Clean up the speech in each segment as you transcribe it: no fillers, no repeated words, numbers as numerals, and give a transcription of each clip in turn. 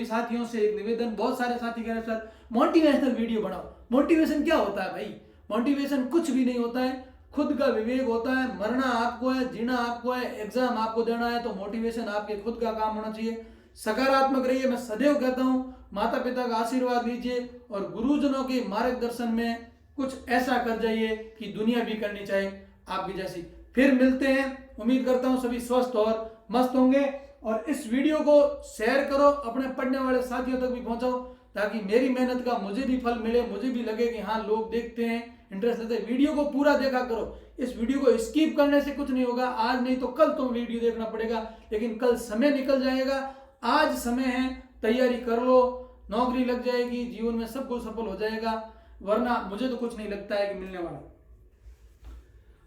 साथियों से एक निवेदन, बहुत सारे साथी कह रहे हैं सर मोटिवेशनल वीडियो बनाओ। मोटिवेशन क्या होता है भाई? मोटिवेशन कुछ भी नहीं होता है, खुद का विवेक होता है। मरना आपको है, जीना आपको है, एग्जाम आपको देना है, तो मोटिवेशन आपके खुद का काम होना चाहिए। सकारात्मक रहिए, मैं सदैव कहता हूँ। माता पिता का आशीर्वाद लीजिए और गुरुजनों के मार्गदर्शन में कुछ ऐसा कर जाइए कि दुनिया भी करनी चाहे आपकी जैसी। फिर मिलते हैं, उम्मीद करता हूँ सभी स्वस्थ और मस्त होंगे। और इस वीडियो को शेयर करो, अपने पढ़ने वाले साथियों तक भी पहुंचाओ, ताकि मेरी मेहनत का मुझे भी फल मिले, मुझे भी लगे कि हाँ लोग देखते हैं, इंटरेस्ट लेते हैं। वीडियो को पूरा देखा करो, इस वीडियो को स्किप करने से कुछ नहीं होगा। आज नहीं तो कल तो वीडियो देखना पड़ेगा, लेकिन कल समय निकल जाएगा। आज समय है, तैयारी कर लो, नौकरी लग जाएगी, जीवन में सब कुछ सफल हो जाएगा। वरना मुझे तो कुछ नहीं लगता है कि मिलने वाला।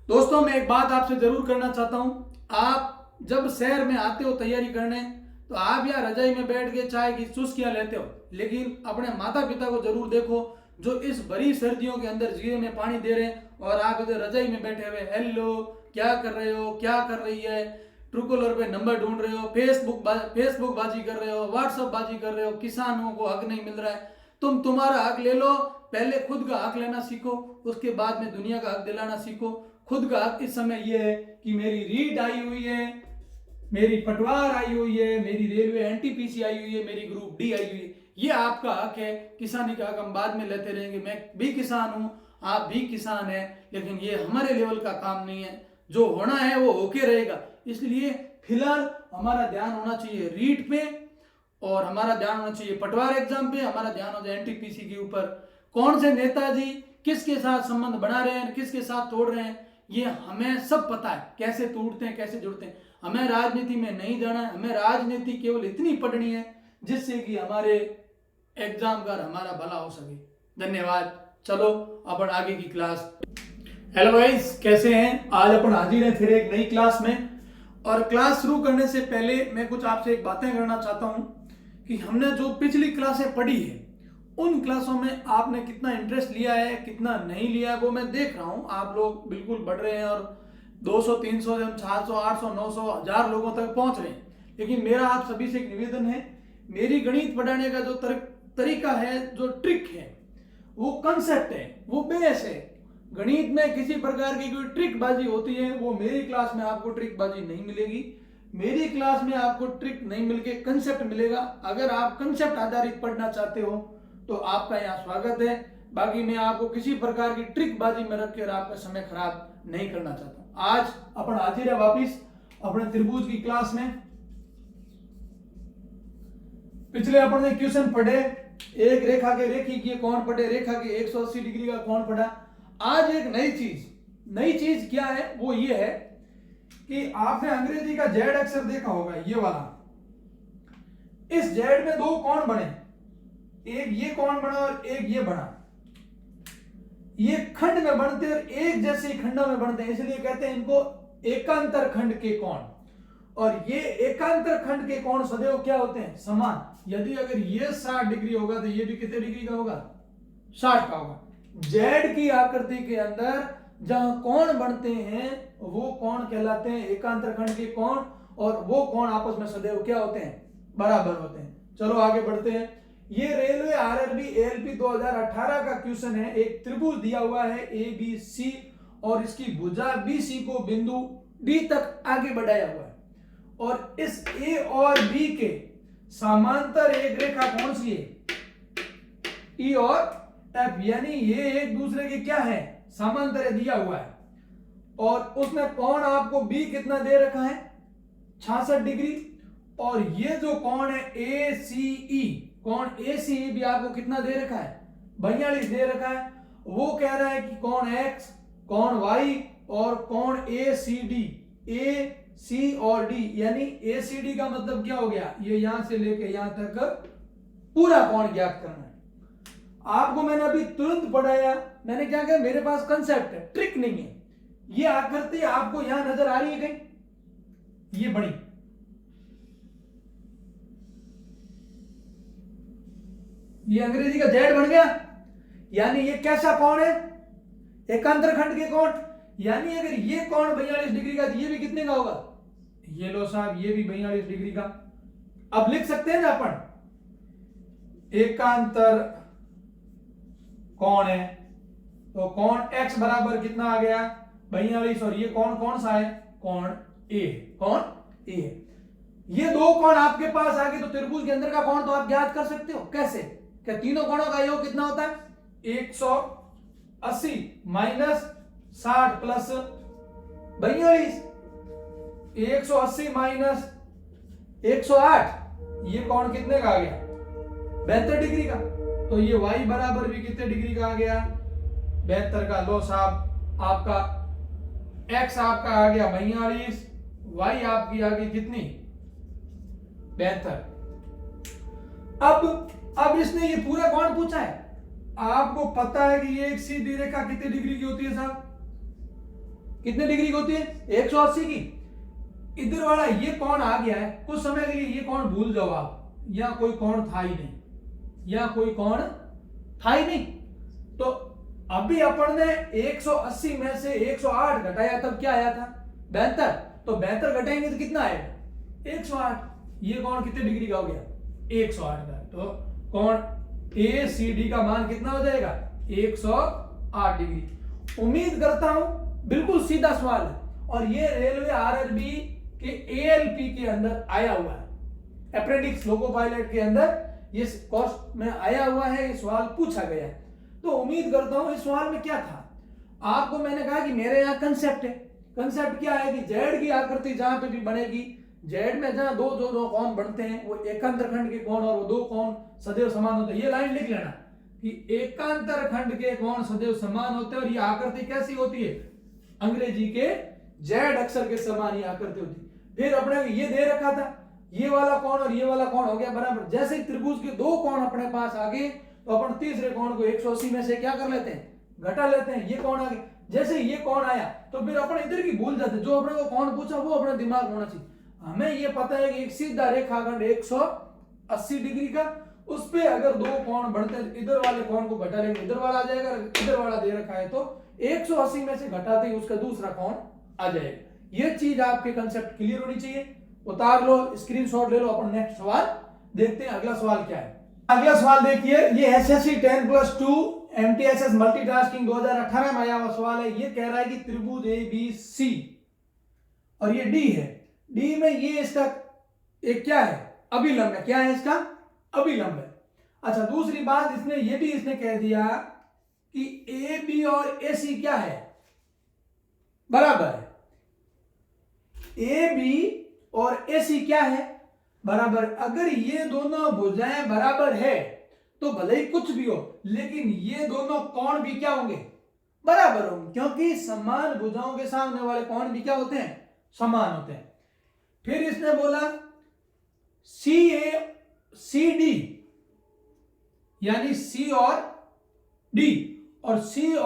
दोस्तों, मैं एक बात आपसे जरूर करना चाहता हूं। आप जब शहर में आते हो तैयारी करने, तो आप या रजाई में बैठ के चाय की चुस्कियां लेते हो, लेकिन अपने माता पिता को जरूर देखो जो इस बड़ी सर्दियों के अंदर जीरे में पानी दे रहे हैं और आप इधर रजाई में बैठे हुए हेलो क्या कर रहे हो, क्या कर रही है, ट्रूकॉलर पे नंबर ढूंढ रहे हो, फेसबुक बाजी कर रहे हो, व्हाट्सएप बाजी कर रहे हो। किसानों को हक नहीं मिल रहा है, तुम्हारा हक ले लो। पहले खुद का हक लेना सीखो, उसके बाद में दुनिया का हक दिलाना सीखो। खुद का हक इस समय यह है कि मेरी रीट आई हुई है, मेरी पटवार आई हुई है, मेरी रेलवे एनटीपीसी आई हुई है, मेरी ग्रुप डी आई हुई है। ये आपका हक है। किसानी का हक हम बाद में लेते रहेंगे। मैं भी किसान हूं, आप भी किसान हैं, लेकिन ये हमारे लेवल का काम नहीं है। जो होना है वो होके रहेगा। इसलिए फिलहाल हमारा ध्यान होना चाहिए रीट पे, और हमारा ध्यान होना चाहिए पटवार एग्जाम पे, हमारा ध्यान हो जाए एनटीपीसी के ऊपर। कौन से नेताजी किसके साथ संबंध बना रहे हैं, किसके साथ तोड़ रहे हैं, ये हमें सब पता है। कैसे टूटते हैं, कैसे जुड़ते हैं। हमें राजनीति में नहीं जाना है। हमें राजनीति केवल इतनी पढ़नी है जिससे कि हमारे एग्जाम का हमारा भला हो सके। धन्यवाद। चलो अपन आगे की क्लास। हेलो गाइस, कैसे हैं? आज अपन हाजिर हैं फिर एक नई क्लास में। और क्लास शुरू करने से पहले मैं कुछ आपसे एक बातें करना चाहता हूं कि हमने जो पिछली क्लासें पढ़ी है, उन क्लासों में आपने कितना इंटरेस्ट लिया है, कितना नहीं लिया है, वो मैं देख रहा हूं। आप लोग बिल्कुल बढ़ रहे हैं और 200, 300 से 400, 800, 900, 1000 लोगों तक पहुंच रहे हैं। लेकिन मेरा आप सभी से एक निवेदन है, मेरी गणित पढ़ाने का जो तरीका है, जो ट्रिक है, वो कंसेप्ट है, वो बेस है। गणित में किसी प्रकार की कोई ट्रिक बाजी होती है, वो मेरी क्लास में आपको ट्रिक बाजी नहीं मिलेगी। मेरी क्लास में आपको ट्रिक नहीं मिलके कंसेप्ट मिलेगा। अगर आप कंसेप्ट आधारित पढ़ना चाहते हो तो आपका यहाँ स्वागत है। बाकी मैं आपको किसी प्रकार की ट्रिक बाजी में रखकर आपका समय खराब नहीं करना चाहता। आज अपन हाजिर है वापिस अपने त्रिभुज की क्लास में। पिछले अपन ने क्वेश्चन पढ़े, एक रेखा के रेखीय कोण पढ़े, रेखा के 180 डिग्री का कोण पढ़ा। आज एक नई चीज क्या है, वो ये है कि आपने अंग्रेजी का जेड अक्षर देखा होगा, ये वाला। इस जेड में दो कोण बने, एक ये कोण बना और एक ये बना। ये खंड में बनते और एक जैसे खंडों में बनते हैं, इसलिए कहते हैं इनको एकांतर खंड के कोण। और ये एकांतर खंड के कोण सदैव क्या होते हैं? समान। यदि अगर ये 60 डिग्री होगा तो ये भी कितने डिग्री का होगा? 60 का होगा। जेड की आकृति के अंदर जहां कोण बनते हैं वो कोण कहलाते हैं एकांतर खंड के कोण, और वो कोण आपस में सदैव क्या होते हैं? बराबर होते हैं। चलो आगे बढ़ते हैं। ये रेलवे आरआरबी एएलपी 2018 का क्वेश्चन है। एक त्रिभुज दिया हुआ है एबीसी, और इसकी भुजा बीसी को बिंदु डी तक आगे बढ़ाया हुआ है, और इस ए और बी के समांतर एक रेखा कौन सी है? ई और एफ, यानी ये एक दूसरे के क्या है? समांतर दिया हुआ है। और उसमें कोण आपको बी कितना दे रखा है? 66 डिग्री। और ये जो कोण है एसीई, कोण एसीई भी आपको कितना दे रखा है? 42 दे रखा है। वो कह रहा है कि कोण एक्स, कोण वाई और कोण एसीडी, ए सी और डी, यानी एसीडी का मतलब क्या हो गया? ये यहां से लेके यहां तक पूरा कोण ज्ञात करना है। आपको मैंने अभी तुरंत पढ़ाया। मैंने क्या कहा? मेरे पास कंसेप्ट है, ट्रिक नहीं है। ये आकृति आपको यहां नजर आ रही है कहीं? ये बड़ी, ये अंग्रेजी का जेड बन गया, यानी ये कैसा कोण है? एकांतर खंड के कोण। यानी अगर ये कोण 42 डिग्री का, तो ये भी कितने का होगा? ये लो साहब, ये भी 42 डिग्री का। अब लिख सकते हैं ना अपन, एकांतर कोण है, तो कोण x बराबर कितना आ गया 42, और ये कोण कौन सा है, कोण ए, कोण ए। ये दो कोण आपके पास आ गए, तो त्रिभुज के अंदर का कोण तो आप ज्ञात कर सकते हो। कैसे, क्या तीनों कोणों का योग कितना होता है 180 माइनस 60 प्लस 42, 180 माइनस 108, ये कोण कितने का आ गया 72 डिग्री का। तो ये y बराबर भी कितने डिग्री का आ गया 72 का। लो साहब, आपका x आपका आ गया 42, y आपकी आ गई कितनी 72। अब इसने ये पूरा कोण पूछा है, आपको पता है कि ये एक सीधी रेखा कितने डिग्री की होती है साहब, कितने डिग्री की होती है 180 की। इधर वाला ये कोण आ गया है, कुछ समय के लिए ये कोण भूल जाओ आप, या कोई कोण था ही नहीं, या कोई कोण था ही नहीं। तो अभी अपन ने 180 में से 108 घटाया, तब क्या आया था 72, तो 72 घटाएंगे तो कितना आएगा 108। ये कोण कितने डिग्री का हो गया 108 का। तो कोण ACD का मान कितना हो जाएगा 108 डिग्री। उम्मीद करता हूं बिल्कुल सीधा सवाल है, और ये रेलवे RRB के ALP के अंदर आया हुआ है, अप्रेंटिस लोको पायलट के अंदर ये कोर्स में आया हुआ है, ये सवाल पूछा गया है। तो उम्मीद करता हूं इस सवाल में क्या था, आपको मैंने कहा कि मेरे यहाँ कंसेप्ट है। कंसेप्ट क्या है कि जेड की आकृति जहां पे भी बनेगी, जेड में जहां दो कोण बनते हैं वो एकांतर खंड के कोण, और वो दो कोण सदैव समान होते हैं। ये लाइन लिख लेना कि एकांतर खंड के कोण सदैव समान होते हैं, और ये आकृति कैसी होती है अंग्रेजी के जेड अक्षर के समान ये आकृति होती है। फिर अपने ये दे रखा था ये वाला कोण और ये वाला कोण हो गया बराबर। जैसे ही त्रिभुज के दो कोण अपने पास आ गए, तो अपन तीसरे कोण को 180 में से क्या कर लेते हैं घटा लेते हैं, ये कोण आ गया। जैसे ये कोण आया तो फिर अपन इधर की भूल जाते, जो अपने को कोण पूछा वो अपने दिमाग में होना चाहिए। हमें ये पता है कि एक सीधा रेखाखंड 180 डिग्री का, उस पे अगर दो कोण बढ़ते हैं, इधर वाले कोण को घटा लेंगे इधर वाला आ जाएगा, इधर वाला दे रखा है तो 180 में से घटाते ही उसका दूसरा कोण आ जाएगा। ये चीज आपके कंसेप्ट क्लियर होनी चाहिए। उतार लो, स्क्रीनशॉट ले लो। अपन नेक्स्ट सवाल देखते हैं, अगला सवाल क्या है। अगला सवाल देखिए, ये SSC 10+2 MTSS मल्टीटास्किंग 2018 में आया हुआ सवाल है। ये कह रहा है कि त्रिभुज ABC और ये D है, D में ये इसका एक क्या है अभिलंब है। क्या है इसका अभिलंब है। अच्छा, दूसरी बात इसने ये भी इसने कह दिया कि AB और AC क्या है बराबर है। AB और AC क्या है बराबर। अगर ये दोनों भुजाएं बराबर है तो भले ही कुछ भी हो, लेकिन ये दोनों कोण भी क्या होंगे बराबर होंगे, क्योंकि समान भुजाओं के सामने वाले कोण भी क्या होते हैं समान होते हैं। फिर इसने बोला CD यानी C और D और C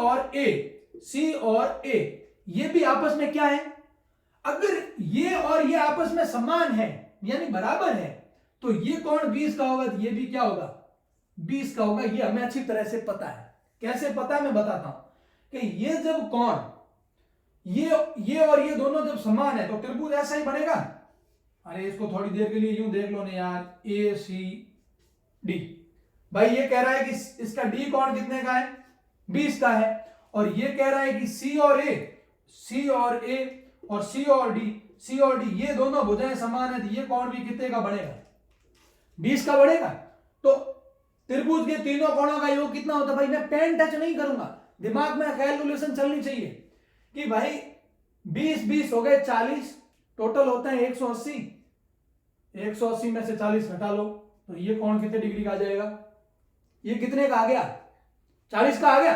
और A ये भी आपस में क्या है, अगर ये और ये आपस में समान है यानी बराबर है, तो ये कोण 20 का होगा, तो ये भी क्या होगा 20 का होगा। ये हमें अच्छी तरह से पता है। कैसे पता है मैं बताता हूं कि ये जब कोण ये और ये दोनों जब समान है तो त्रिभुज ऐसा ही बनेगा। अरे इसको थोड़ी देर के लिए यूं देख लो ना यार, ACD भाई ये कह रहा है कि इसका D कोण कितने का है 20 का है, और ये कह रहा है कि C और A और C और D ये दोनों भुजाएं समान है, तो ये कोण भी कितने का बढ़ेगा 20 का बढ़ेगा। तो त्रिभुज के तीनों कोणों का योग कितना होता है भाई, मैं पेन टच नहीं करूंगा, दिमाग में कैलकुलेशन चलनी चाहिए कि भाई 20 हो गए 40, टोटल होता है 180 में से 40 घटा लो तो ये कोण कितने डिग्री का आ जाएगा, ये कितने का आ गया 40 का आ गया।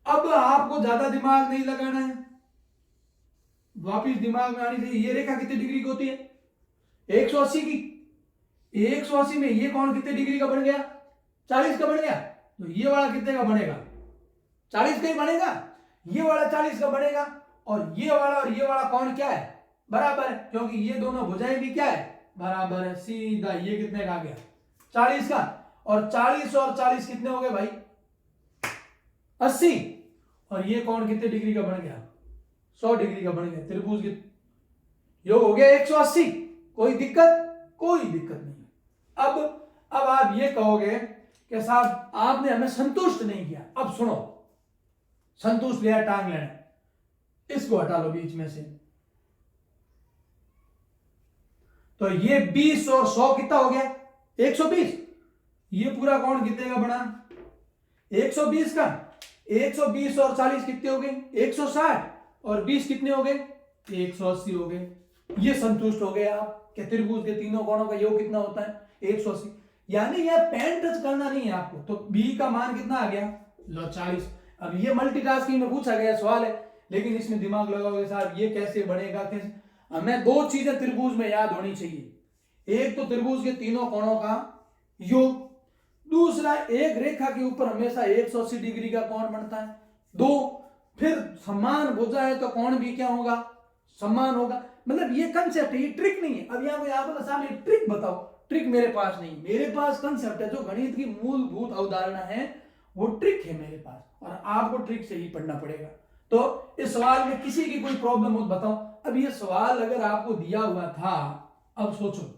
अब आपको ज्यादा दिमाग नहीं लगाना है, वापिस दिमाग में आनी चाहिए। ये रेखा कितने डिग्री की होती है 180 की, 180 में ये कोण कितने डिग्री का बन गया 40 का बन गया, तो ये वाला कितने का बनेगा 40 का ही बनेगा, ये वाला 40 का बनेगा, और ये वाला कोण क्या है बराबर है, क्योंकि ये दोनों भुजाएं भी क्या है बराबर है। सीधा ये कितने का आ गया 40 का, और 40 और 40 कितने हो गए भाई 80, और ये कोण कितने डिग्री का बन गया 100 डिग्री का बन गया। त्रिभुज के योग हो गया 180। कोई दिक्कत नहीं। अब आप आप ये कहोगे कि साहब आपने हमें संतुष्ट नहीं किया। अब सुनो, संतुष्ट लिया टांग लेना, इसको हटा लो बीच में से। तो ये 20 और 100 कितना हो गया? 120। ये पूरा कौन कितने का बना? 120 का। 120 और 40 कितने हो गए? 160। और 20 कितने हो गए? 180 हो गए। ये संतुष्ट हो गए आप कि त्रिभुज के तीनों कोणों का योग कितना होता है? 180। यानी यह पेन टच करना नहीं है आपको। तो बी का मान कितना आ गया? लो 40। अब ये मल्टीटास्किंग में पूछा गया सवाल है, लेकिन इसमें दिमाग लगाओगे साहब ये कैसे बनेगा, कैसे? हमें दो चीजें त्रिभुज में याद होनी चाहिए, एक तो त्रिभुज के तीनों कोणों का योग, दूसरा एक रेखा के ऊपर हमेशा 180 डिग्री का कोण बनता है। दो, फिर समान भुजा है तो कोण भी क्या होगा? समान होगा। मतलब ये कंसेप्ट है, ये ट्रिक नहीं है। अब यहाँ को यहाँ पर सामने ट्रिक बताओ, ट्रिक मेरे पास नहीं, मेरे पास कंसेप्ट है, जो गणित की मूलभूत अवधारणा है वो ट्रिक है मेरे पास, और आपको ट्रिक से ही पढ़ना पड़ेगा। तो इस सवाल में किसी की कोई प्रॉब्लम हो बताओ। अब ये सवाल अगर आपको दिया हुआ था, अब सोचो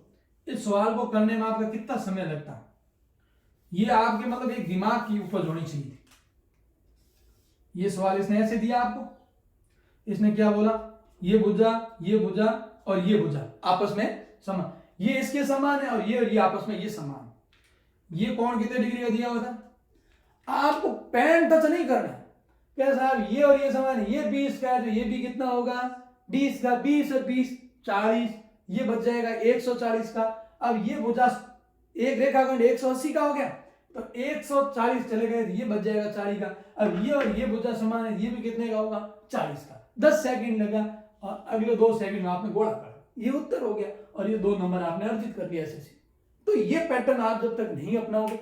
इस सवाल को करने में आपका कितना समय लगता? ये आपके मतलब एक दिमाग की उपज होनी चाहिए थी। ये सवाल इसने ऐसे दिया आपको, इसने क्या बोला? ये भुजा और ये भुजा आपस में समान, ये इसके समान है, और ये आपस में ये समान। ये कोण कितने डिग्री का दिया हुआ था? आपको पेन टच नहीं करना है। क्या साहब ये और ये समान है, ये 20 का है तो ये भी कितना होगा? 20 का। 20 और 20 40, ये बच जाएगा 140 का। अब ये भुजा एक रेखाखंड 180 का हो गया, तो 140 चले गए, ये बच जाएगा 40 का। अब ये और ये भुजा समान है, ये भी कितने का होगा? 40 का। 10 सेकंड लगा और अगले 2 सेकंड में आपने गोला काटा, ये उत्तर हो गया, और ये 2 नंबर आपने अर्जित कर लिया ऐसे। तो ये पैटर्न आप जब तक नहीं अपनाओगे,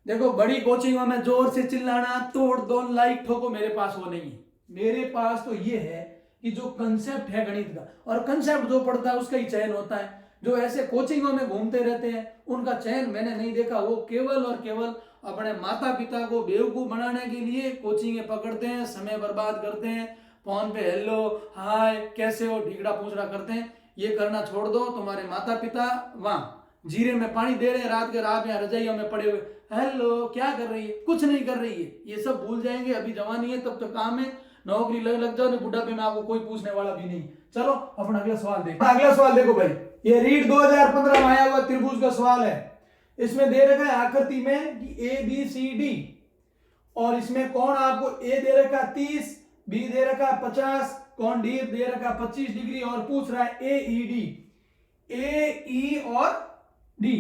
देखो बड़ी कोचिंगों में जोर से चिल्लाना, तोड़ दो, लाइक ठोको, मेरे पास वो नहीं है। मेरे पास तो ये है कि जो कंसेप्ट है गणित का, और कंसेप्ट जो पढ़ता है उसका ही चयन होता है। जो ऐसे कोचिंगों में घूमते रहते हैं उनका चयन मैंने नहीं देखा। वो केवल और केवल अपने माता पिता को बेवकूफ बनाने के लिए कोचिंगें पकड़ते हैं, समय बर्बाद करते हैं, फोन पे हेलो हाय कैसे हो ढीकड़ा पूछड़ा करते हैं। ये करना छोड़ दो। तुम्हारे माता पिता वहां जीरे में पानी दे रहे हैं, रात के रात यहाँ रजाइयों में पड़े हुए, हेलो क्या कर रही है? कुछ नहीं कर रही है। ये सब भूल जाएंगे, अभी जवानी है तब तो काम है, नौकरी लग जाओ, बुढ़ापे में आपको कोई पूछने वाला भी नहीं। चलो अपना अगला सवाल देखो। अगला सवाल देखो भाई, ये रीड 2015 में आया हुआ त्रिभुज का सवाल है। इसमें दे रखा है आकृति में कि ABCD, और इसमें कौन आपको A दे रखा 30, B दे रखा 50, कौन D दे रखा 25 डिग्री, और पूछ रहा है AED, A E और D,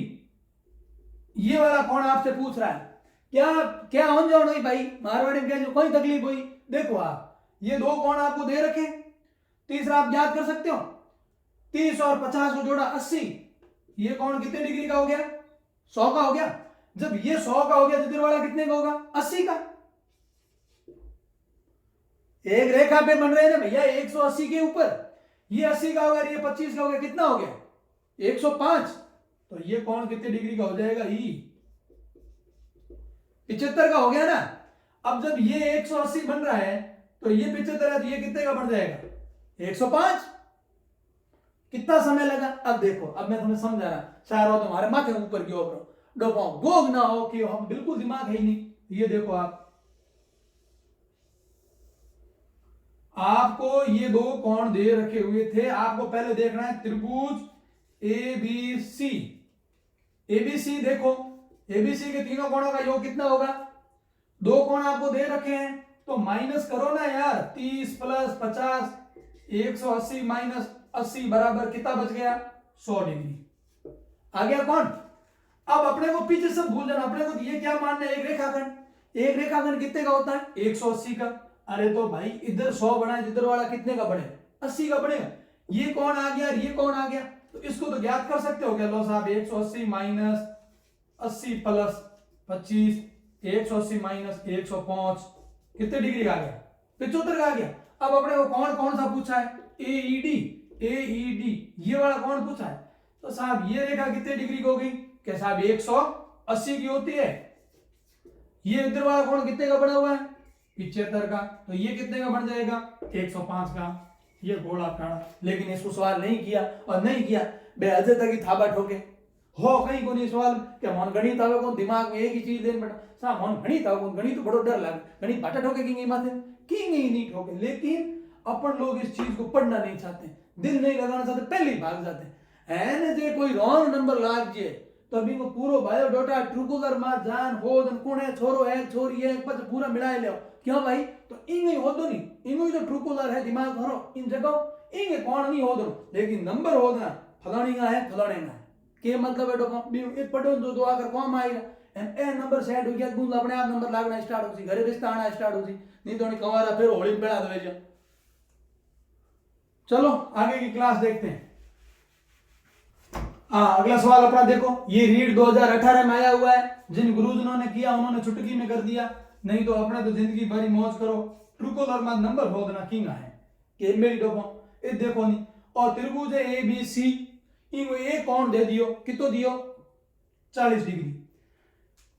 ये वाला कौन आपसे पूछ रहा है। क्या क्या हो जाओ नहीं भाई, मारवाड़ी में क्या कोई तकलीफ हुई? देखो आप ये 2 कौन आपको दे रखे, तीसरा आप याद कर सकते हो, 30 और 50 को जोड़ा 80, ये कौन कितने डिग्री का हो गया? 100 का हो गया। जब ये 100 का हो गया तो इधर वाला कितने का होगा? 80 का। एक रेखा पे बन रहे हैं ना भैया 180 के ऊपर, ये 80 का हो गया, ये 25 का हो गया, कितना हो गया? 105। तो ये कौन कितने डिग्री का हो जाएगा? 75 का हो गया ना। अब जब ये 180 बन रहा है तो ये 75 है, तो ये कितने का बन जाएगा? 105। कितना समय लगा? अब देखो, अब मैं तुम्हें समझा रहा, शायद हो तुम्हारे माथे ऊपर की ओर डोपाओ गोग ना हो कि हम बिल्कुल दिमाग है ही नहीं। ये देखो आपको ये 2 कोण दे रखे हुए थे, आपको पहले देखना है त्रिभुज ABC। ABC देखो, ABC के तीनों कोणों का योग कितना होगा? 2 कोण आपको दे रखे हैं, तो माइनस करो ना यार, 30 प्लस 50, 180 माइनस 80 बराबर कितना बच गया? 100 डिग्री। आ गया कौन? अब अपने को पीछे सब भूल जाना, अपने को ये क्या मानना है? एक रेखाखंड। एक रेखाखंड कितने का होता है? 180 का। अरे तो भाई इधर 100 बना है, इधर वाला कितने का बढ़ेगा? 80 का बढ़ेगा। ये कौन आ गया, ये कौन आ गया, तो इसको तो ज्ञात कर सकते हो क्या? लो साहब 180 माइनस 80 प्लस 25, 180 माइनस 105 कितने डिग्री आ गया? 75 का आ गया। अब अपने को कौन कौन सा पूछा है? AED, ये वाला कौन पूछा है? तो साहब ये रेखा कितने डिग्री की होगी? क्या साहब 180 की होती है। ये इधर वाला कौन कितने का बना हुआ है? 75 का। तो ये कितने का बन जाएगा? 105 का। ये घोड़ा काड़ा, लेकिन इसको सवाल नहीं किया, और नहीं किया बे अजय तक ही थाबा ठोके। हो कहीं को नहीं सवाल के मन गणित आवे को दिमाग में एक ही चीज लेन बेटा सा मन गणित आवे गणित तो बड़ो डर लागे गणित बाटा ठोके की माथे की नहीं ठोके लेकिन अपन लोग इस चीज को पढ़ना नहीं चाहते दिल नहीं लगाना चाहते पहले ही भाग जाते हैं जे कोई रॉन्ग नंबर लाग जे तो अभी को पूरो बायोडाटा ट्रूकलर मा जान हो दन कोने छोरो है छोरी है पछ पूरा मिलाए ले क्यों भाई तो इंगे हो दो नहीं इंगे तो ट्रूकलर है दिमाग भरो इन जगह इंगे कौन नहीं हो दो लेकिन नंबर हो ना फलानी का है फलाने का के मतलब है तो एक पढ़ो जो दो आकर कौन आएगा एंड ए नंबर सेट हो गया गुंद अपने आप नंबर लागना स्टार्ट हो सी घरे रिश्ता आना स्टार्ट हो सी नहीं तो नहीं कवारा फिर होली बेड़ा दे जा चलो आगे की क्लास देखते हैं अगला सवाल अपना देखो ये रीड 2018 में आया हुआ है जिन गुरुजनों ने किया उन्होंने चुटकी में कर दिया नहीं तो अपने तो जिंदगी भरी मौज करो ट्रूकलर में नंबर हो देना किंग है कि मेरी डोको ये देखो नहीं और त्रिभुज है ए बी सी इनको ए कौन दे दियो कितो दियो 40 डिग्री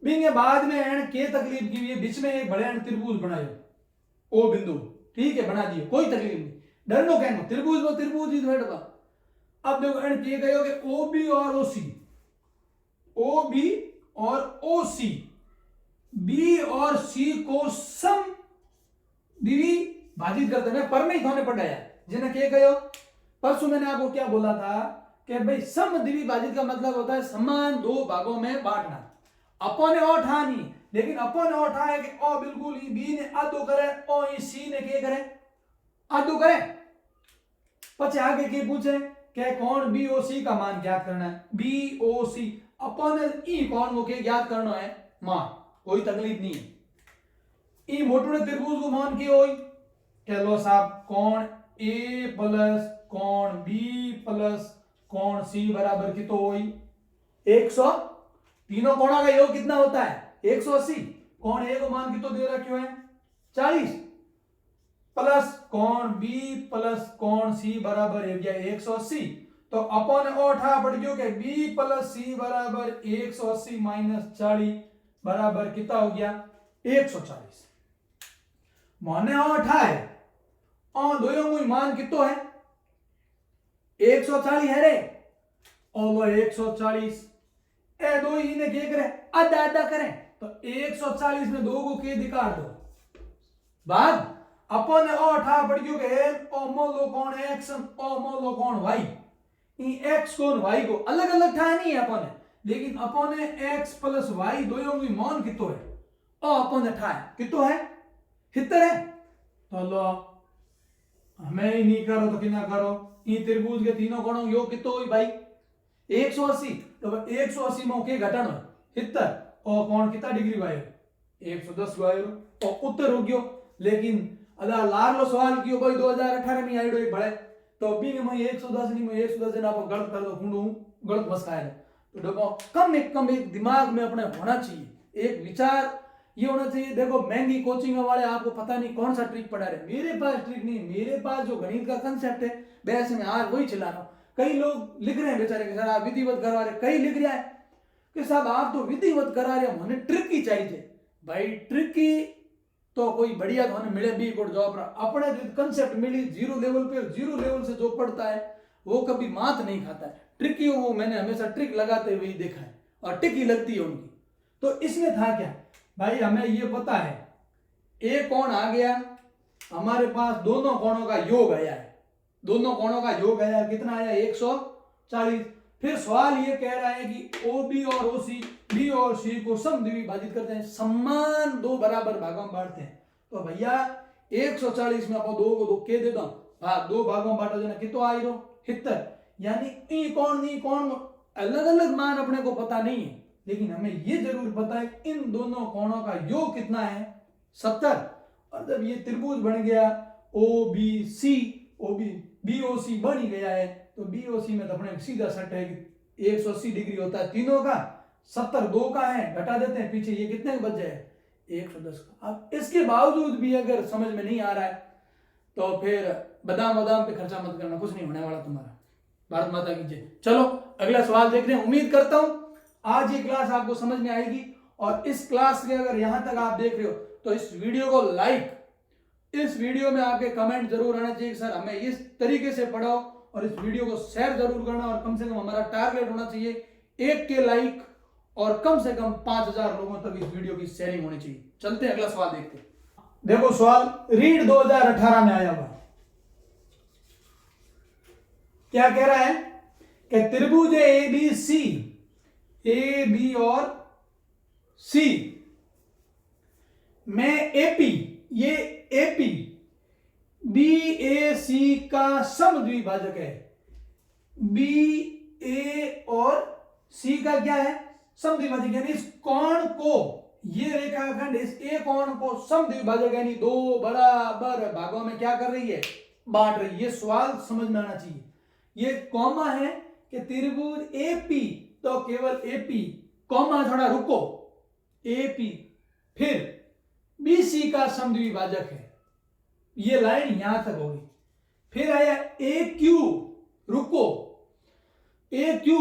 बिंगे बाद में एंड के तकलीफ की है बीच में एक बड़े एंड त्रिभुज बनायो ओ बिंदु ठीक है बना दियो कोई तकलीफ नहीं डरनो कहनो त्रिभुज वो त्रिभुज ही बैठवा अब देखो एंड के कहो कि ओ बी और ओ बी और ओ सी बी और सी को सम दिवी भाजित करते हैं पर में ही थोने पढ़ाया जिन्हें के कहो परसों मैंने आपको क्या बोला था कि भाई सम दिवी भाजित का मतलब होता है समान दो भागों में बांटना अपन ने ओठा नहीं लेकिन अपन ने ओठा है कि ओ बिल्कुल ही बी ने आधो करे ओ सी ने के करे आधो करे पचे आगे के पूछे कि कौन बी ओ सी का मान ज्ञात करना है बी ओ सी अपन ई कौन को के ज्ञात करना है मान कोई तकलीफ नहीं है ई मोटू ने त्रिभुज को मान की होई कह लो साहब कौन ए प्लस कौन बी प्लस कौन सी बराबर कितो होई 100 तीनों कोणों का योग कितना होता है 180 कौन ए को मान कितो दे रखियो है 40 प्लस कौन बी प्लस कौन सी बराबर हो गया 180 तो अपन ओठा पड़ गयो कि बी प्लस सी बराबर 180 माइनस 40 बराबर कितना हो गया 140 माने ओठा है और दोनों को मान कितो है 140 है रे और 140 ए दो ही ने क्या करे आधा आधा करें तो 140 में दो को के दिखा दो बाद अपन ओठा पड़ गयो के ओ मोलो कौन x ओ मोलो कौन y ई x को y को अलग अलग ठा नहीं है अपन लेकिन अपन x प्लस y दोनों की मान कितो है ओ अपन ठा है कितो है हितर है तो लो हमें ही नहीं करो तो किना करो ई त्रिभुज के तीनों कोणों योग कितो हुई भाई 180 तो 180 में के घटानो हितर और कौन कितना डिग्री भाई 110 भाई और उत्तर हो गयो लेकिन अदा लारलो सवाल कियो भाई 2018 में आईडो एक बड़े तो अभी में 110 नहीं में 110 ना आप गलत कर दो खुंडू गलत मस्का है तो देखो कम एक दिमाग में अपने होना चाहिए एक विचार ये होना चाहिए देखो महंगी कोचिंग वाले आपको पता नहीं कौन सा ट्रिक पढ़ा रहे मेरे पास ट्रिक नहीं मेरे पास जो गणित का कंसेप्ट है वैसे मैं आज वही चला रहा हूँ कई लोग लिख रहे हैं बेचारे के सर आप विधिवत करवा रहे कई लिख रहा है कि साहब आप तो विधिवत करा रहे हो ट्रिक ही चाहिए भाई ट्रिक की तो कोई बढ़िया तो मिले बी कोड जॉब अपने जो कंसेप्ट मिली जीरो लेवल पे जीरो लेवल से जो पढ़ता है वो कभी मात नहीं खाता है ट्रिक ही वो मैंने हमेशा ट्रिक लगाते हुए देखा है और टिक ही लगती है उनकी तो इसमें था क्या भाई हमें ये पता है ए कोण आ गया हमारे पास दोनों कोणों का योग आया है दोनों कोणों का योग आया कितना आया 140 फिर सवाल ये कह रहा है कि ओ बी और ओ सी बी और सी को समद्विभाजित करते हैं समान दो बराबर भागों में बांटते हैं तो भैया 140 में आप दो को दो के दे दो दो भागों में बांटो जना कितो आई रो हितर यानी ई कौन अलग अलग मान अपने को पता नहीं है लेकिन हमें ये जरूर पता है इन दोनों कोणों का योग कितना है 70 और जब ये त्रिभुज बन गया O B C O B B O C बन ही गया है तो बी ओ सी में तो अपने सीधा सट है कि 180 डिग्री होता है तीनों का 70 दो का है घटा देते हैं पीछे ये कितने बच जाए 110 का अब इसके बावजूद भी अगर समझ में नहीं आ रहा है तो फिर बादाम पे खर्चा मत करना कुछ नहीं होने वाला तुम्हारा भारत माता की जय चलो अगला सवाल देखते हैं उम्मीद करता हूं आज ये क्लास आपको समझ में आएगी और इस क्लास के अगर यहां तक आप देख रहे हो तो इस वीडियो को लाइक इस वीडियो में आपके कमेंट जरूर आना चाहिए सर हमें इस तरीके से पढ़ाओ और इस वीडियो को शेयर जरूर करना और कम से कम हमारा टारगेट होना चाहिए 1 के लाइक और कम से कम 5000 लोगों तक इस वीडियो की शेयरिंग होनी चाहिए। चलते हैं अगला सवाल देखते हैं। देखो सवाल रीड 2018 में आया हुआ, क्या कह रहा है कि त्रिभुज A B C, A B और सी में एपी, ये एपी बी ए सी का समद्विभाजक है। बी ए और सी का क्या है? समद्विभाजक, यानी इस कोण को, ये रेखाखंड इस ए कोण को समद्विभाजक यानी दो बराबर भागों में क्या कर रही है? बांट रही है। ये सवाल समझ में आना चाहिए। ये कॉमा है कि त्रिभुज एपी, तो केवल एपी, कॉमा थोड़ा रुको, एपी फिर बीसी का समद्विभाजक है। ये लाइन यहां तक होगी। फिर आया ए क्यू, रुको, ए क्यू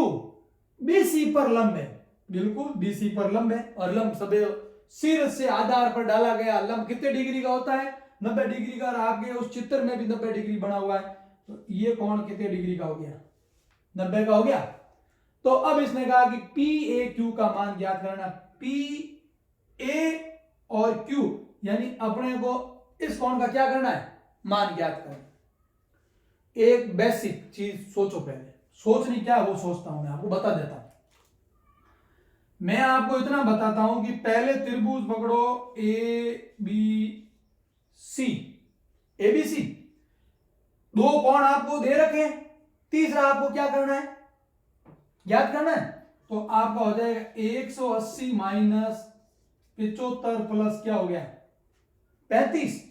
बीसी पर लंब है, बिल्कुल बीसी पर लंब है, और लंब सदैव सिर से आधार पर डाला गया लंब कितने डिग्री का होता है? 90 डिग्री का। और आपके उस चित्र में भी 90 डिग्री बना हुआ है, तो ये कोण कितने डिग्री का हो गया? 90 का हो गया। तो अब इसने कहा कि पी ए क्यू का मान ज्ञात करना। पी ए और क्यू, यानी अपने को इस कोण का क्या करना है? मान ज्ञात करना। एक बेसिक चीज सोचो, पहले सोचनी क्या है वो सोचता हूं, मैं आपको बता देता हूं। मैं आपको इतना बताता हूं कि पहले त्रिभुज पकड़ो A B C, A B C, दो कोण आपको दे रखे, तीसरा आपको क्या करना है? ज्ञात करना है। तो आपका हो जाएगा 180 माइनस 75 प्लस क्या हो गया? 35।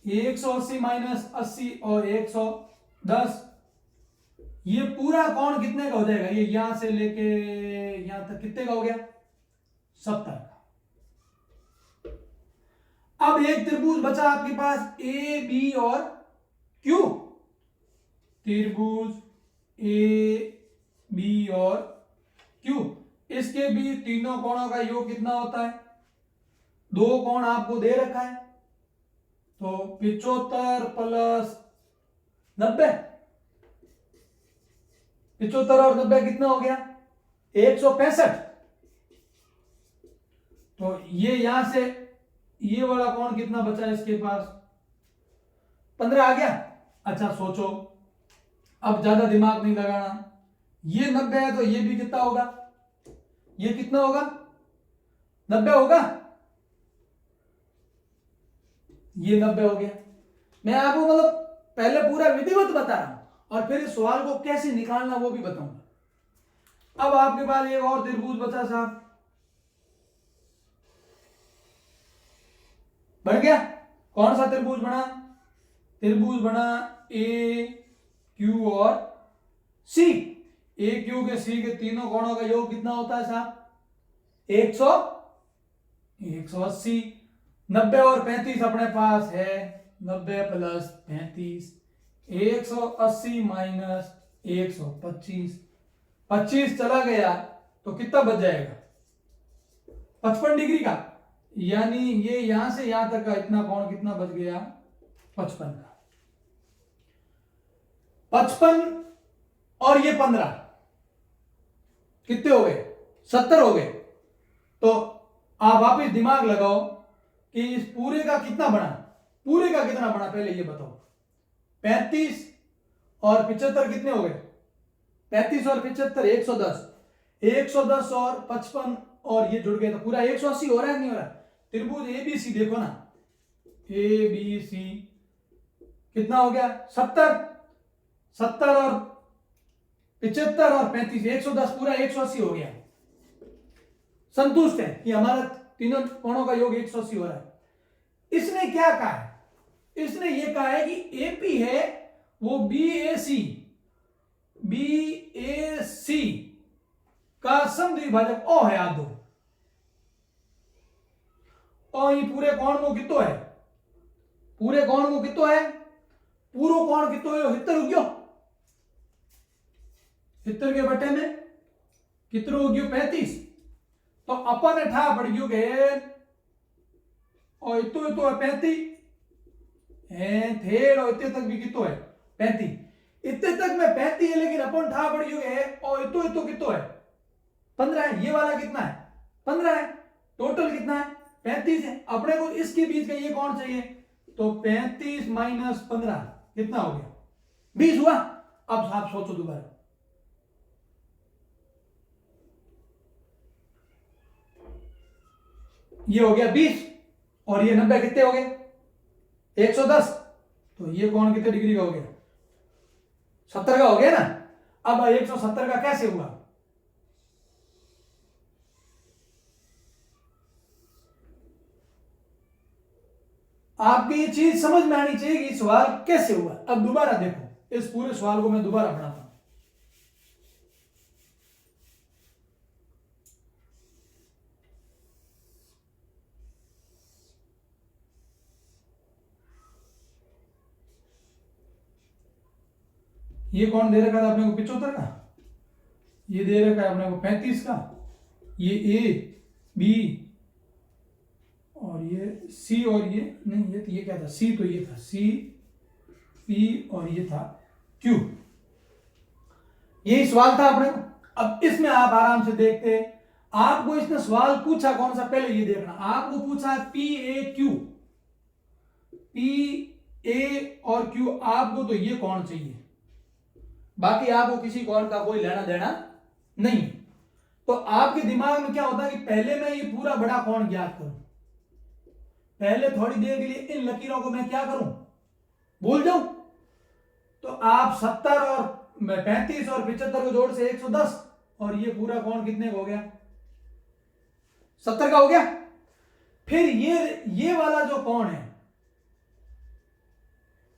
180 माइनस 80 और 110, ये पूरा कोण कितने का हो जाएगा? ये यहां से लेके यहां तक कितने का हो गया? 70 का। अब एक त्रिभुज बचा आपके पास ए बी और क्यू। त्रिभुज ए बी और क्यू, इसके भी तीनों कोणों का योग कितना होता है? दो कोण आपको दे रखा है, तो 75 प्लस 90, 75 और 90 कितना हो गया? 165। तो ये यहां से ये वाला कोण कितना बचा इसके पास? 15 आ गया। अच्छा सोचो, अब ज्यादा दिमाग नहीं लगाना। ये 90 है तो ये भी कितना होगा? ये कितना होगा? 90 होगा। ये 90 हो गया। मैं आपको मतलब पहले पूरा विधिवत बता रहा हूं और फिर इस सवाल को कैसे निकालना वो भी बताऊंगा। अब आपके पास एक और त्रिभुज बचा साहब, बन गया। कौन सा त्रिभुज बना? त्रिभुज बना ए क्यू और सी। ए क्यू के सी के तीनों कोणों का योग कितना होता है साहब? 180। 90 और 35 अपने पास है, 90 प्लस 35, 180 माइनस 125, 25 चला गया तो कितना बच जाएगा? 55 डिग्री का। यानी ये यहां से यहां तक का इतना कोण कितना बच गया? 55 का। 55 और ये 15 कितने हो गए? 70 हो गए। तो आप वापिस दिमाग लगाओ कि इस पूरे का कितना बना? पूरे का कितना बना पहले ये बताओ। 35 और 75 कितने हो गए? 35 और 75 110, 110 और 55 और ये जुड़ गए तो पूरा 180 हो रहा है नहीं हो रहा? त्रिभुज एबीसी देखो ना, एबीसी कितना हो गया? 70, 70 और 75 और 35, 110, पूरा 180 हो गया। संतुष्ट है कि हमारा तीनों कोणों का योग 180 हो रहा है। इसने क्या कहा है? इसने ये कहा है कि एपी है वो बीएसी, बीएसी का समद्विभाजक ओ है। याद दो और ये पूरे कोण को कितो है? पूरे कोण को कितो है? पूरो कोण कितो है? हितर हो गयो। हितर के बटे में कितनो हो गयो? 35। तो अपन ठा पड़ गयो के और इतो है 35 है थेड़ और इतने तक भी कितो है? 35। इतने तक में 35 है, लेकिन अपन ठा पड़ गए और इतो कितो है 15 है। ये वाला कितना है 15 है। टोटल कितना है 35 है। अपने को इसके बीच का ये कौन चाहिए, तो 35 माइनस 15 कितना हो गया 20 हुआ। अब आप सोचो दोबारा, ये हो गया 20 और ये 90 कितने हो गए 110। तो ये कौन कितने डिग्री का हो गया 70 का हो गया ना। अब 170 का कैसे हुआ, आपकी ये चीज समझ में आनी चाहिए कि सवाल कैसे हुआ। अब दोबारा देखो, इस पूरे सवाल को मैं दोबारा पढ़ाता हूं। ये कौन दे रखा था अपने को 75 का, ये दे रखा है अपने को 35 का, ये ए बी और ये सी और ये नहीं, ये क्या था सी, तो ये था सी पी और ये था क्यू। यही सवाल था अपने को। अब इसमें आप आराम से देखते, आपको इसने सवाल पूछा कौन सा, पहले ये देखना, आपको पूछा है P A Q, P A और क्यू, आपको तो ये कौन चाहिए, बाकी आपको किसी कौन का कोई लेना देना नहीं। तो आपके दिमाग में क्या होता है कि पहले मैं ये पूरा बड़ा कौन ज्ञात करूं, पहले थोड़ी देर के लिए इन लकीरों को मैं क्या करूं भूल जाऊं। तो आप 70 और 35 और 75 को जोड़ से 110 और ये पूरा कौन कितने का हो गया 70 का हो गया। फिर ये वाला जो कौन है,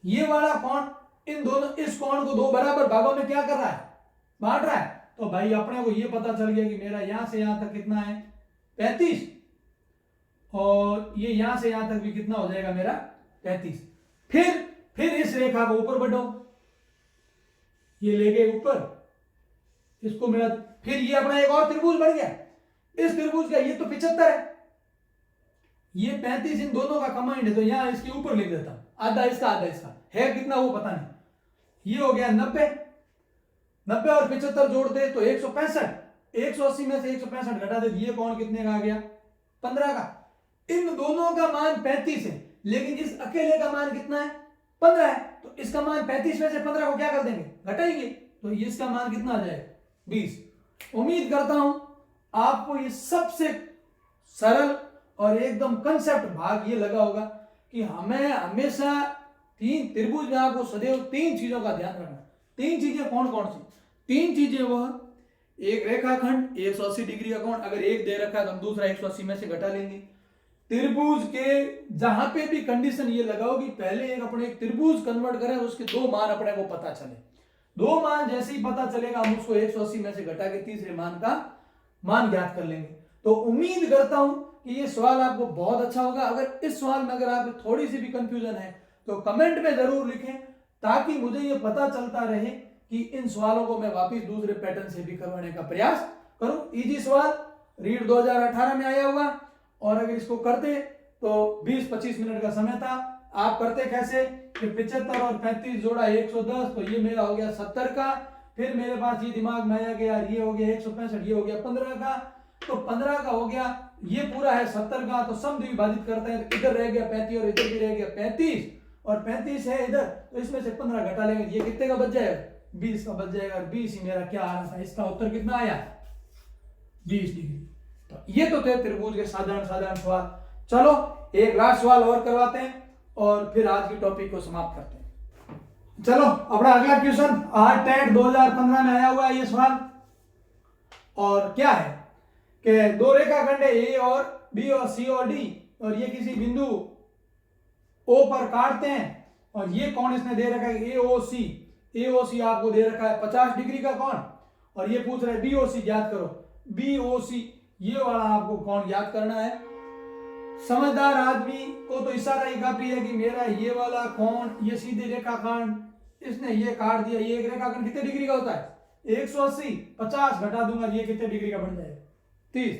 ये वाला कौन इन दोनों, इस कौन को दो बराबर भागों में क्या कर रहा है बांट रहा है। तो भाई अपने को ये पता चल गया कि मेरा यहां से यहां तक कितना है 35 और ये यहां से यहां तक भी कितना हो जाएगा मेरा 35। फिर इस रेखा को ऊपर बढ़ो, ये ले गए ऊपर इसको मेरा, फिर ये अपना एक और त्रिभुज बन गया। इस त्रिभुज का ये तो 75 है, ये 35 इन दोनों का कमांड है, तो यहां इसके ऊपर लिख देता हूं, आधा इसका आधा इसका है कितना वो पता नहीं। ये हो गया 90 और 75 जोड़ दे तो 165, 180 में से 165 घटा दे, ये कौन कितने का आ गया 15 का। इन दोनों का मान 35 है, लेकिन इस अकेले का मान कितना है 15 है। तो इसका मान 35 में से 15 को क्या कर देंगे घटाएंगे, तो इसका मान कितना आ जाएगा 20। उम्मीद करता हूं आपको ये सबसे सरल और एकदम कंसेप्ट भाग ये लगा होगा कि हमें हमेशा तीन त्रिभुज में आपको सदैव तीन चीजों का ध्यान रखना। तीन चीजें कौन कौन सी, तीन चीजें वह एक रेखाखंड 180 डिग्री का कोण, अगर एक दे रखा है तो हम दूसरा 180 में से घटा लेंगे। त्रिभुज के जहां पे भी कंडीशन ये लगाओ कि पहले एक त्रिभुज कन्वर्ट करें, उसके दो मान अपने को पता चले, दो मान जैसे ही पता चलेगा हम उसको 180 में से घटा के तीसरे मान का मान ज्ञात कर लेंगे। तो उम्मीद करता हूं कि ये सवाल आपको बहुत अच्छा होगा। अगर इस सवाल में अगर आपको थोड़ी सी भी कंफ्यूजन है तो कमेंट में जरूर लिखें, ताकि मुझे ये पता चलता रहे कि इन सवालों को मैं वापस दूसरे पैटर्न से भी करवाने का प्रयास करूं। इजी सवाल रीड 2018 में आया हुआ, और अगर इसको करते तो 20-25 मिनट का समय था। आप करते कैसे कि 75 और 35 जोड़ा 110, तो ये मेरा हो गया 70 का। फिर मेरे पास ये दिमाग में आया कि यार ये हो गया 165, ये हो गया 15 का, तो 15 का हो गया, ये पूरा है 70 का, तो सम विभाजित करते हैं, इधर रह गया 35 और इधर भी रह गया 35 और 35 है इधर, तो इसमें से 15 घटा लेंगे, ये कितने का बच जाएगा 20 का बच जाएगा। और 20 ही मेरा क्या आ रहा था, इसका उत्तर कितना आया 20 डिग्री। तो ये तो थे त्रिभुज के साधारण सवाल। चलो एक लास्ट सवाल और करवाते हैं और फिर आज की टॉपिक को समाप्त करते हैं। चलो अपना अगला क्वेश्चन आज टेट 2015 में आया हुआ है ये सवाल, और क्या है कि दो रेखाखंड है ए और बी और सी और डी, और ये किसी बिंदु ओ पर काटते हैं, और ये कौन इसने दे रखा है एओसी। एओसी आपको दे रखा है 50 डिग्री का कौन, और ये पूछ रहा है बीओसी ज्ञात करो। बीओसी ये वाला आपको कौन ज्ञात करना है। समझदार आदमी को तो इशारा ही काफी है कि मेरा ये वाला कौन, ये सीधे रेखाखंड, इसने ये काट दिया। ये एक रेखाखंड कितने डिग्री का होता है 180, 50 घटा दूंगा, ये कितने डिग्री का बन जाएगा 30।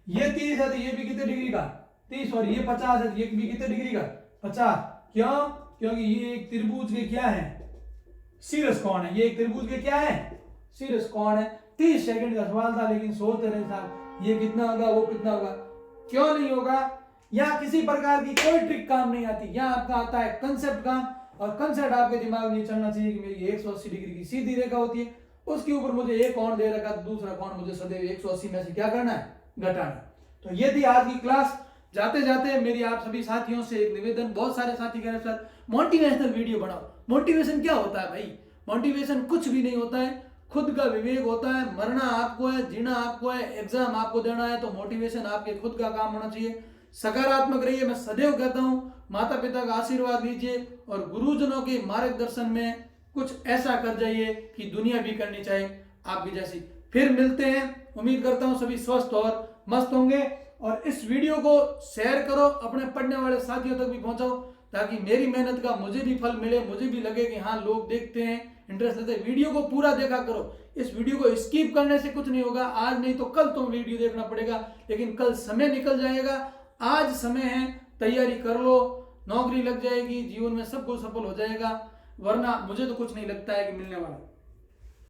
ये 30 है तो ये भी कितने डिग्री का 30, और ये 50 है तो ये भी कितने डिग्री का 50। क्यों, क्योंकि ये एक त्रिभुज के क्या है शीर्ष कौन है, ये एक त्रिभुज के क्या है, शीर्ष कौन है। 30 सेकंड का सवाल था, लेकिन सोचते रहे साहब ये कितना होगा वो कितना होगा। क्यों नहीं होगा, यहाँ किसी प्रकार की कोई ट्रिक काम नहीं आती, यहाँ आपका आता है कंसेप्ट काम। और कंसेप्ट आपके दिमाग में ये चलना चाहिए कि मेरी 180 डिग्री की सीधी रेखा होती है, उसके ऊपर मुझे एक कोण दे रखा, दूसरा कोण मुझे सदैव 180 में से क्या करना है, घटाना। तो ये थी आज की क्लास। जाते जाते मेरी आप सभी साथियों से एक निवेदन, बहुत सारे साथी कह रहे हैं सर मोटिवेशनल वीडियो बनाओ। मोटिवेशन क्या होता है भाई, मोटिवेशन कुछ भी नहीं होता है, खुद का विवेक होता है। मरना आपको है, जीना आपको है, एग्जाम आपको देना है, तो मोटिवेशन आपके खुद का काम होना चाहिए। सकारात्मक रहिए, मैं सदैव कहता हूं, माता पिता का आशीर्वाद लीजिए और गुरुजनों के मार्गदर्शन में कुछ ऐसा कर जाइए कि दुनिया भी करनी चाहे आपकी जैसी। फिर मिलते हैं, उम्मीद करता हूं सभी स्वस्थ और मस्त होंगे। और इस वीडियो को शेयर करो, अपने पढ़ने वाले साथियों तक भी पहुंचाओ, ताकि मेरी मेहनत का मुझे भी फल मिले, मुझे भी लगे कि हाँ लोग देखते हैं, इंटरेस्ट लेते हैं। वीडियो को पूरा देखा करो, इस वीडियो को स्किप करने से कुछ नहीं होगा। आज नहीं तो कल तो वीडियो देखना पड़ेगा, लेकिन कल समय निकल जाएगा, आज समय है, तैयारी कर लो, नौकरी लग जाएगी, जीवन में सब कुछ सफल हो जाएगा। वरना मुझे तो कुछ नहीं लगता है कि मिलने वाला।